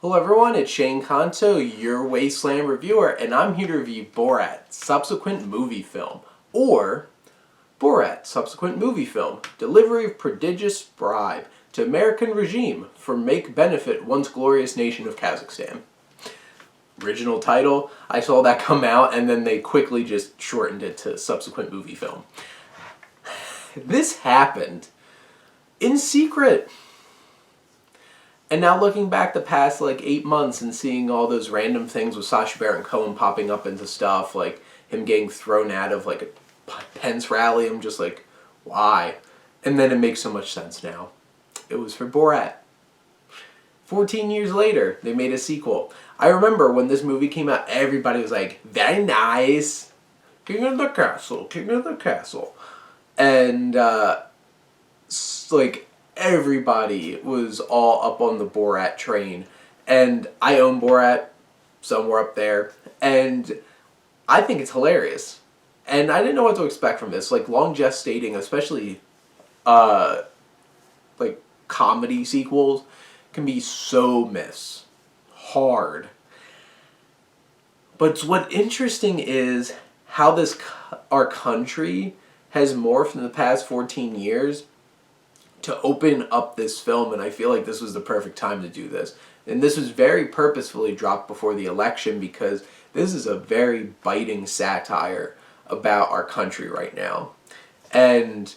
Hello everyone, it's Shane Kanto, your Wasteland reviewer, and I'm here to review Borat Subsequent MovieFilm, or Borat Subsequent MovieFilm, Delivery of Prodigious Bribe to American Regime for Make Benefit Once Glorious Nation of Kazakhstan. Original title, I saw that come out and then they quickly just shortened it to Subsequent MovieFilm. This happened in secret. And now looking back the past 8 months and seeing all those random things with Sacha Baron Cohen popping up into stuff, like him getting thrown out of a Pence rally, I'm just like, why? And then it makes so much sense now. It was for Borat. 14 years later, they made a sequel. I remember when this movie came out, everybody was like, very nice. King of the castle, king of the castle. And, everybody was all up on the Borat train. And I own Borat, somewhere up there. And I think it's hilarious. And I didn't know what to expect from this. Long gestating, especially, comedy sequels, can be so hard. But what's interesting is how our country has morphed in the past 14 years to open up this film, and I feel like this was the perfect time to do this. And this was very purposefully dropped before the election because this is a very biting satire about our country right now. And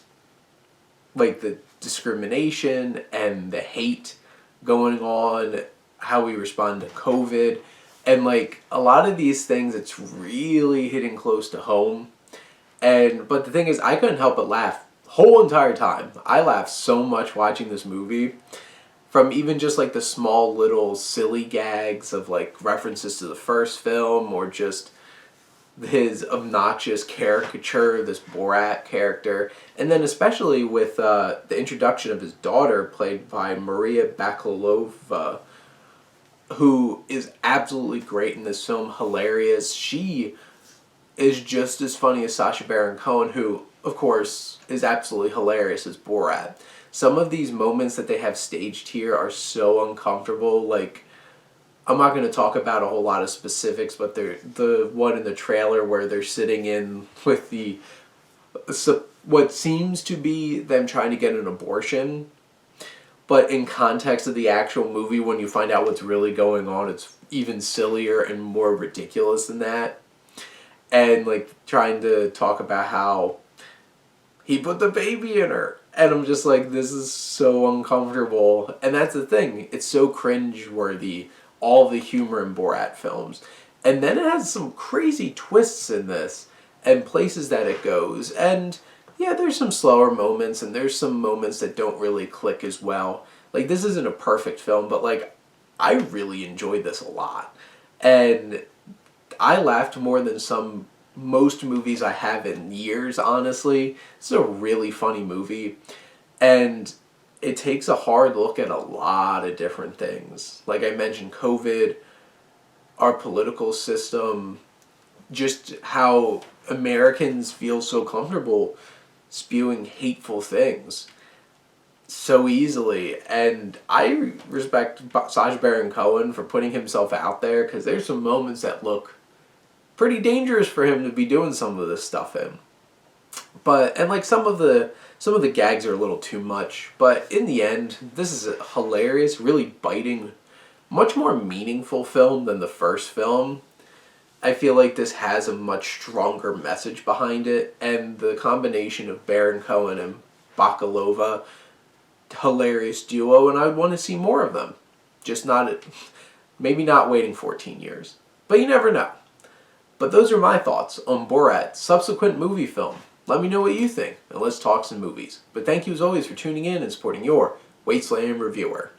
the discrimination and the hate going on, how we respond to COVID, and a lot of these things, it's really hitting close to home. But the thing is, I couldn't help but laugh whole entire time. I laughed so much watching this movie, from even just the small little silly gags of references to the first film, or just his obnoxious caricature of this Borat character, and then especially with the introduction of his daughter, played by Maria Bakalova, who is absolutely great in this film, hilarious. She is just as funny as Sacha Baron Cohen, who, of course, is absolutely hilarious as Borat. Some of these moments that they have staged here are so uncomfortable. I'm not going to talk about a whole lot of specifics, but the one in the trailer where they're sitting in with what seems to be them trying to get an abortion, but in context of the actual movie, when you find out what's really going on, it's even sillier and more ridiculous than that. And trying to talk about how he put the baby in her. And I'm just like, this is so uncomfortable. And that's the thing. It's so cringe-worthy, all the humor in Borat films. And then it has some crazy twists in this, and places that it goes. And yeah, there's some slower moments, and there's some moments that don't really click as well. This isn't a perfect film, but I really enjoyed this a lot. And I laughed more than most movies I have in years, honestly. It's a really funny movie, and it takes a hard look at a lot of different things. Like I mentioned, COVID, our political system, just how Americans feel so comfortable spewing hateful things so easily. And I respect Sacha Baron Cohen for putting himself out there, because there's some moments that look pretty dangerous for him to be doing some of this stuff in. But, and some of the gags are a little too much, but in the end, this is a hilarious, really biting, much more meaningful film than the first film. I feel like this has a much stronger message behind it, and the combination of Baron Cohen and Bakalova, hilarious duo, and I want to see more of them. Just maybe not waiting 14 years, but you never know. But those are my thoughts on Borat Subsequent MovieFilm. Let me know what you think, and let's talk some movies. But thank you as always for tuning in and supporting your Wasteland reviewer.